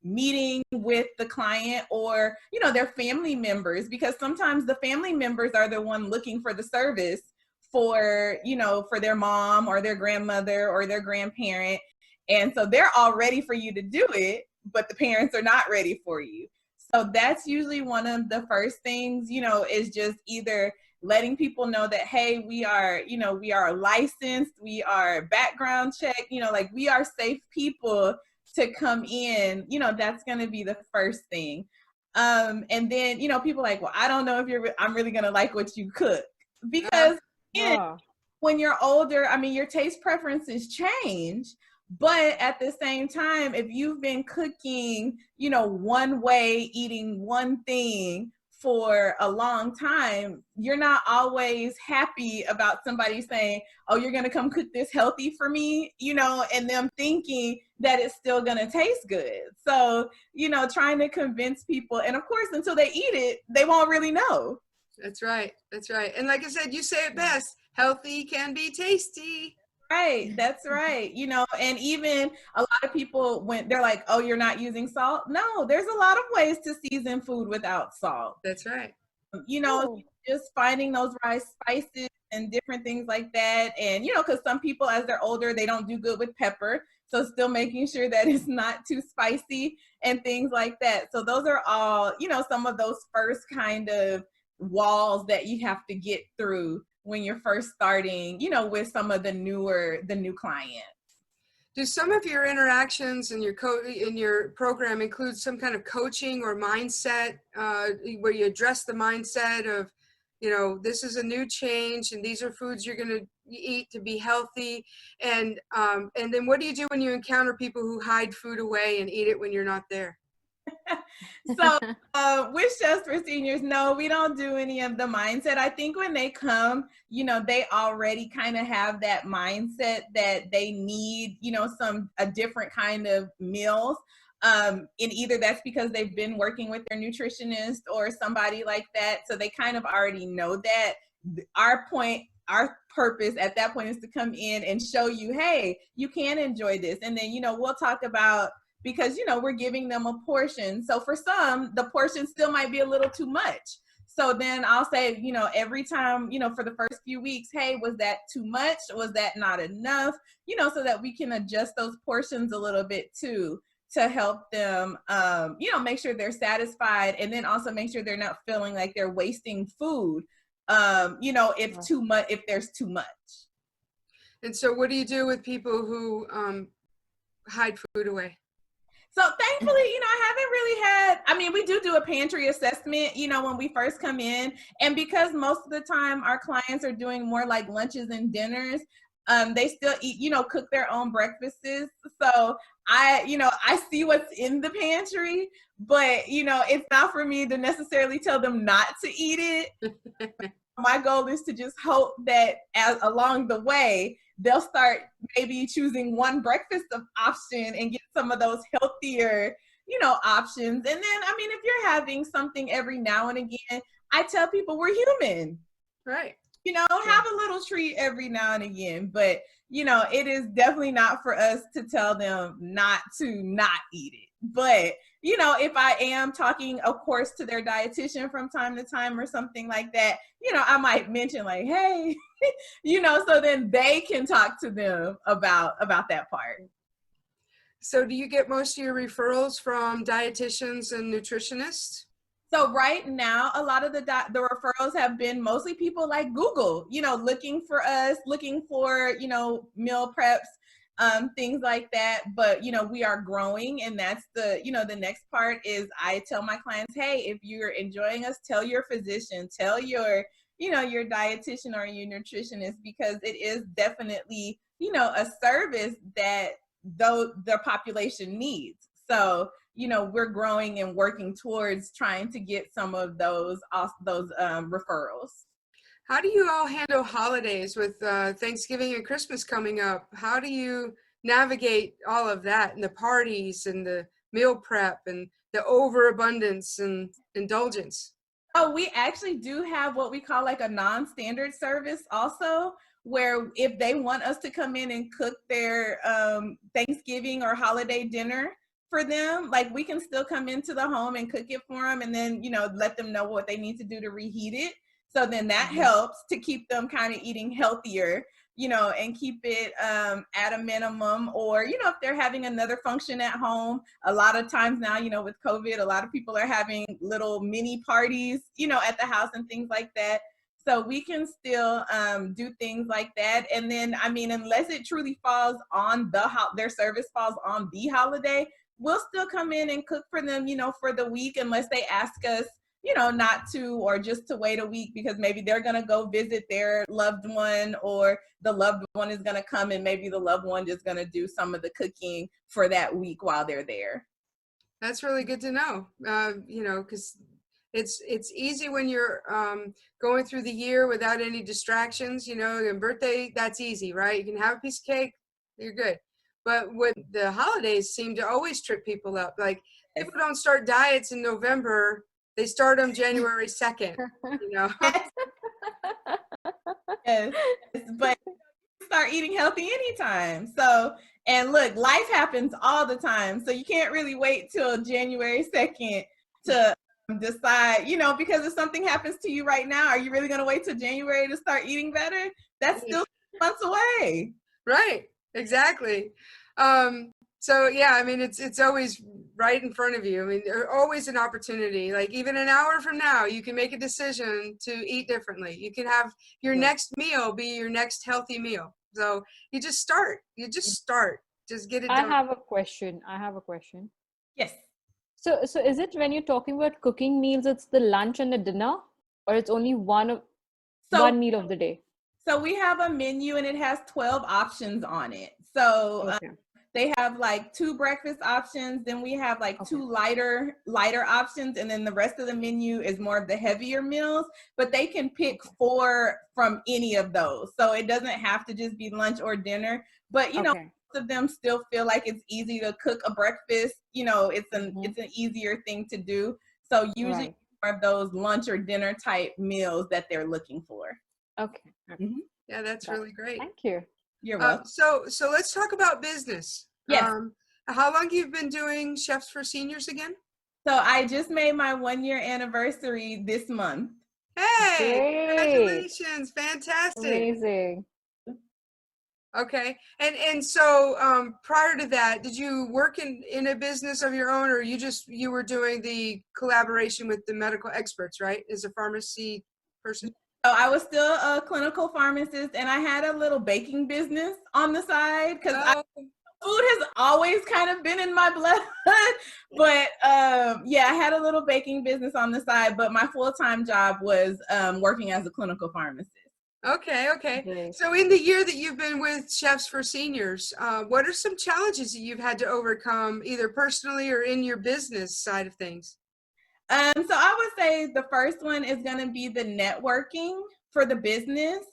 meeting with the client or, their family members, because sometimes the family members are the one looking for the service for their mom or their grandmother or their grandparent. And so they're all ready for you to do it, but the parents are not ready for you. So that's usually one of the first things, is just either letting people know that, hey, we are licensed, we are background checked, we are safe people to come in. That's going to be the first thing. And then, people are like, well, I don't know if I'm really going to like what you cook, because when you're older, your taste preferences change. But at the same time, if you've been cooking, one way, eating one thing for a long time, you're not always happy about somebody saying, oh, you're going to come cook this healthy for me, and them thinking that it's still going to taste good. So, trying to convince people. And of course, until they eat it, they won't really know. That's right. That's right. And like I said, you say it best, healthy can be tasty. Right. That's right. And even a lot of people, when they're like, oh, you're not using salt. No, there's a lot of ways to season food without salt. That's right. Just finding those right spices and different things like that. And, because some people, as they're older, they don't do good with pepper. So still making sure that it's not too spicy and things like that. So those are all, some of those first kind of walls that you have to get through when you're first starting, with some of the new clients. Do some of your interactions in your program include some kind of coaching or mindset where you address the mindset of, this is a new change and these are foods you're going to eat to be healthy, and then what do you do when you encounter people who hide food away and eat it when you're not there? So with Chefs for Seniors, no, we don't do any of the mindset. I think when they come, they already kind of have that mindset that they need, a different kind of meals. And either that's because they've been working with their nutritionist or somebody like that. So they kind of already know that. Our purpose at that point is to come in and show you, hey, you can enjoy this. And then, we'll talk about, because, we're giving them a portion. So for some, the portion still might be a little too much. So then I'll say, every time, for the first few weeks, hey, was that too much? Was that not enough? So that we can adjust those portions a little bit too, to help them, make sure they're satisfied, and then also make sure they're not feeling like they're wasting food, if there's too much. And so what do you do with people who hide food away? So thankfully, I haven't really had, we do a pantry assessment, when we first come in. And because most of the time our clients are doing more like lunches and dinners, they still eat, cook their own breakfasts. So I see what's in the pantry, but, it's not for me to necessarily tell them not to eat it. My goal is to just hope that along the way, they'll start maybe choosing one breakfast option and get some of those healthier, options. And then, if you're having something every now and again, I tell people we're human. Right. you know, have a little treat every now and again. But, you know, it is definitely not for us to tell them not to not eat it. But, you know, if I am talking, of course, to their dietitian from time to time or something like that, you know, I might mention like, hey, you know, so then they can talk to them about that part. So do you get most of your referrals from dietitians and nutritionists? So right now, a lot of the referrals have been mostly people like Google, you know, looking for us, looking for, you know, meal preps, things like that. But, you know, we are growing, and that's the, you know, the next part is I tell my clients, hey, if you're enjoying us, tell your physician, tell your, you know, your dietitian or your nutritionist, because it is definitely, you know, a service that though their population needs. So, you know, we're growing and working towards trying to get some of those referrals. How do you all handle holidays with Thanksgiving and Christmas coming up? How do you navigate all of that and the parties and the meal prep and the overabundance and indulgence? Oh, we actually do have what we call like a non-standard service also, where if they want us to come in and cook their Thanksgiving or holiday dinner for them, like we can still come into the home and cook it for them, and then, you know, let them know what they need to do to reheat it. So then that helps to keep them kind of eating healthier, you know, and keep it at a minimum. Or, you know, if they're having another function at home, a lot of times now, you know, with COVID, a lot of people are having little mini parties, you know, at the house and things like that. So we can still do things like that. And then, I mean, unless it truly falls on their service falls on the holiday, we'll still come in and cook for them, you know, for the week, unless they ask us, you know, not to, or just to wait a week because maybe they're going to go visit their loved one, or the loved one is going to come and maybe the loved one is going to do some of the cooking for that week while they're there. That's really good to know, you know, because it's easy when you're going through the year without any distractions, you know, and birthday, that's easy, right? You can have a piece of cake, you're good. But when the holidays seem to always trip people up, like people don't start diets in November, they start them January 2nd, you know. Yes, but start eating healthy anytime. So, and look, life happens all the time. So you can't really wait till January 2nd to decide, you know, because if something happens to you right now, are you really going to wait till January to start eating better? That's still 6 months away. Right, exactly. So yeah, I mean, it's always right in front of you. I mean, there's always an opportunity. Like even an hour from now, you can make a decision to eat differently. You can have your next meal be your next healthy meal. So you just start. Just get it done. I have a question. Yes. So is it when you're talking about cooking meals, it's the lunch and the dinner, or it's only one meal of the day? So we have a menu and it has 12 options on it. So Okay. they have like 2 breakfast options, then we have like 2 lighter options, and then the rest of the menu is more of the heavier meals, but they can pick 4 from any of those. So it doesn't have to just be lunch or dinner, but you know, most of them still feel like it's easy to cook a breakfast. You know, it's an easier thing to do. So usually more of those lunch or dinner type meals that they're looking for. Okay. Mm-hmm. Yeah, that's really great. Thank you. You're welcome. So let's talk about business. Yes. How long have you been doing Chefs for Seniors again? So I just made my 1-year anniversary this month. Hey, congratulations. Fantastic. Amazing. Okay. And so prior to that, did you work in a business of your own, or you were doing the collaboration with the medical experts, right? As a pharmacy person? So I was still a clinical pharmacist, and I had a little baking business on the side because food has always kind of been in my blood. But yeah, I had a little baking business on the side, but my full-time job was working as a clinical pharmacist. Okay. So in the year that you've been with Chefs for Seniors, what are some challenges that you've had to overcome, either personally or in your business side of things? So I would say the first one is going to be the networking for the business.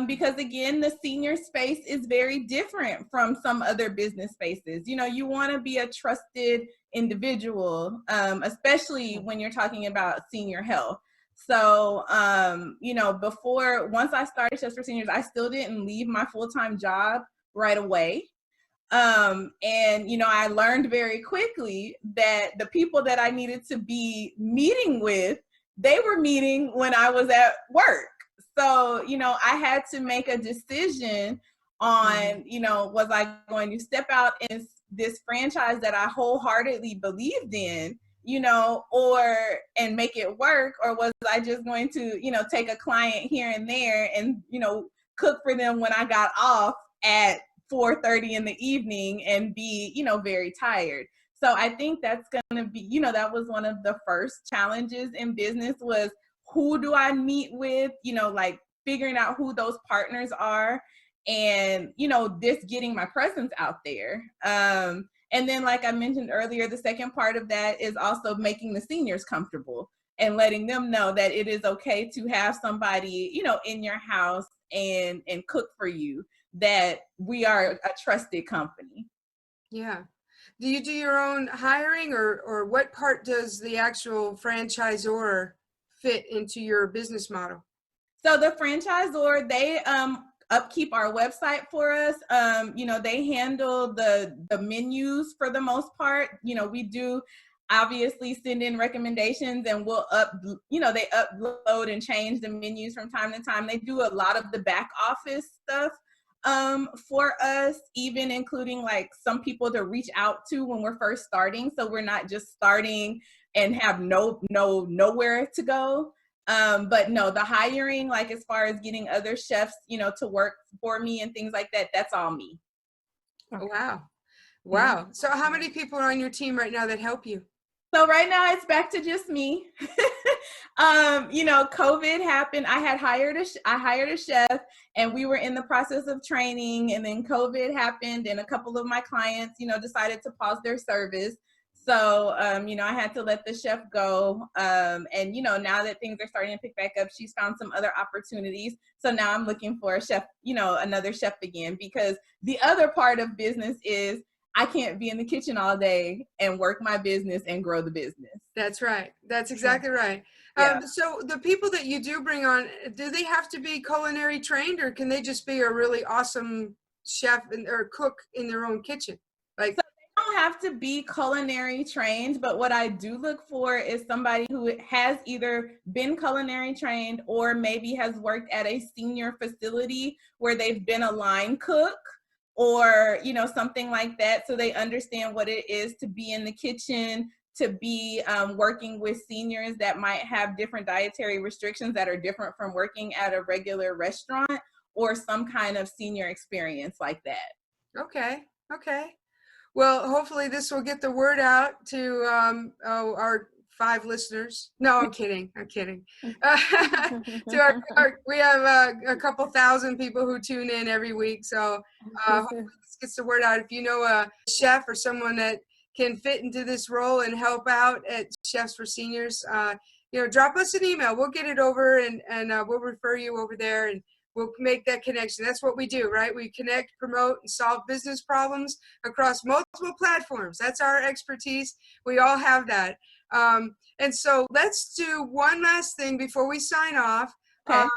Because again, the senior space is very different from some other business spaces. You know, you want to be a trusted individual, especially when you're talking about senior health. So, once I started Chefs for Seniors, I still didn't leave my full-time job right away. I learned very quickly that the people that I needed to be meeting with, they were meeting when I was at work. So, I had to make a decision on, was I going to step out in this franchise that I wholeheartedly believed in, and make it work, or was I just going to, take a client here and there and, cook for them when I got off at 4:30 in the evening and be, very tired. So I think that's going to be, that was one of the first challenges in business, was who do I meet with, like figuring out who those partners are, and, just getting my presence out there. And then, like I mentioned earlier, the second part of that is also making the seniors comfortable and letting them know that it is okay to have somebody, in your house and cook for you, that we are a trusted company. Yeah. Do you do your own hiring, or what part does the actual franchisor fit into your business model? So the franchisor, they upkeep our website for us. They handle the menus for the most part. We do obviously send in recommendations, and we'll they upload and change the menus from time to time. They do a lot of the back office stuff for us, even including like some people to reach out to when we're first starting. So we're not just starting and have nowhere to go. But no, the hiring, like as far as getting other chefs, to work for me and things like that, that's all me. Oh, wow. So how many people are on your team right now that help you? So right now it's back to just me. COVID happened. I hired a chef, and we were in the process of training, and then COVID happened, and a couple of my clients, decided to pause their service. So, I had to let the chef go. And, now that things are starting to pick back up, she's found some other opportunities. So now I'm looking for a chef, another chef again, because the other part of business is I can't be in the kitchen all day and work my business and grow the business. That's right. That's exactly right. Yeah. So the people that you do bring on, do they have to be culinary trained, or can they just be a really awesome chef or cook in their own kitchen? Like, don't have to be culinary trained, but what I do look for is somebody who has either been culinary trained or maybe has worked at a senior facility where they've been a line cook, or something like that, so they understand what it is to be in the kitchen, to be working with seniors that might have different dietary restrictions that are different from working at a regular restaurant, or some kind of senior experience like that. Okay. Well, hopefully this will get the word out to our 5 listeners. No, I'm kidding. We have a couple thousand people who tune in every week. So hopefully this gets the word out. If you know a chef or someone that can fit into this role and help out at Chefs for Seniors, drop us an email. We'll get it over and we'll refer you over there, and we'll make that connection. That's what we do, right? We connect, promote, and solve business problems across multiple platforms. That's our expertise. We all have that. And so let's do one last thing before we sign off. Okay.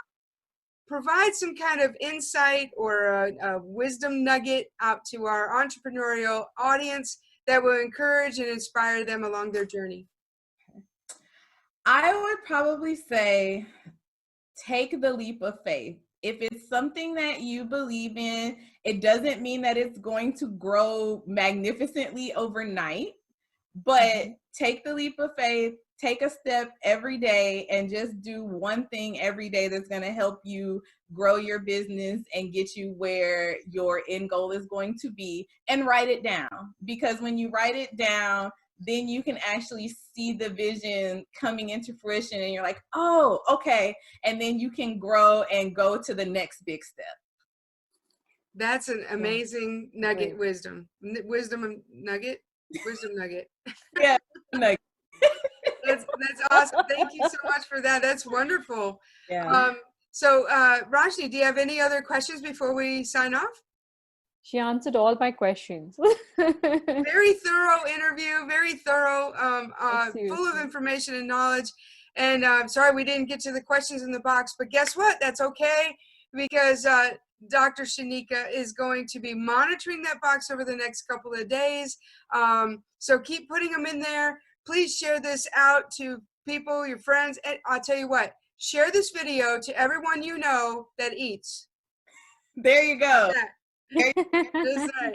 Provide some kind of insight or a wisdom nugget out to our entrepreneurial audience that will encourage and inspire them along their journey. I would probably say, take the leap of faith. If it's something that you believe in, it doesn't mean that it's going to grow magnificently overnight, but take the leap of faith, take a step every day, and just do one thing every day that's going to help you grow your business and get you where your end goal is going to be, and write it down. Because when you write it down, then you can actually see the vision coming into fruition, and you're like, oh, okay. And then you can grow and go to the next big step. That's an amazing nugget. Wisdom nugget. Yeah, nugget. That's awesome. Thank you so much for that. That's wonderful. Yeah. So Roshini, do you have any other questions before we sign off? She answered all my questions. Very thorough interview, very thorough, full of information and knowledge. And I'm sorry we didn't get to the questions in the box, but guess what? That's okay, because Dr. Shaneka is going to be monitoring that box over the next couple of days. So keep putting them in there. Please share this out to people, your friends. And I'll tell you what, share this video to everyone you know that eats. There you go.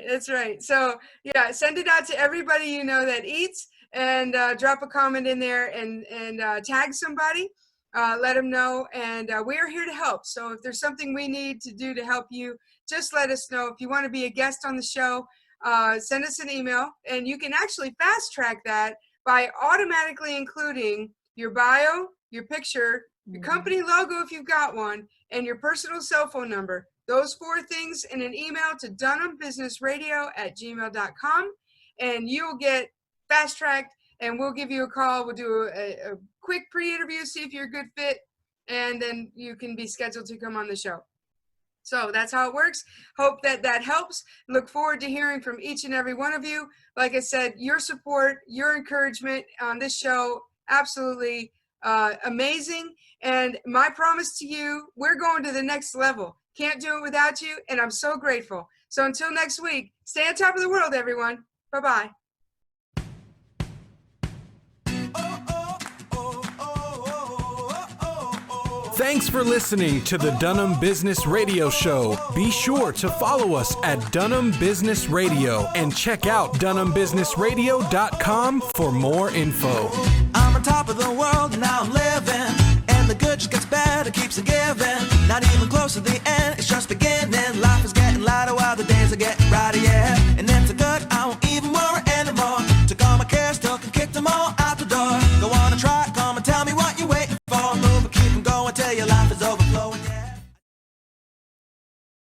That's right. So yeah, send it out to everybody you know that eats, and drop a comment in there and tag somebody. Let them know, and we are here to help. So if there's something we need to do to help you, just let us know. If you want to be a guest on the show, send us an email, and you can actually fast track that by automatically including your bio, your picture, your company logo if you've got one, and your personal cell phone number. Those 4 things in an email to DunhamBusinessRadio@gmail.com, and you'll get fast tracked, and we'll give you a call. We'll do a quick pre-interview, see if you're a good fit, and then you can be scheduled to come on the show. So that's how it works. Hope that helps. Look forward to hearing from each and every one of you. Like I said, your support, your encouragement on this show, absolutely amazing. And my promise to you, we're going to the next level. Can't do it without you, and I'm so grateful. So until next week, stay on top of the world, everyone. Bye-bye. Thanks for listening to the Dunham Business Radio Show. Be sure to follow us at Dunham Business Radio and check out DunhamBusinessRadio.com for more info. I'm on top of the world, now I'm living, and the good just gets better, keeps it giving, not even close to the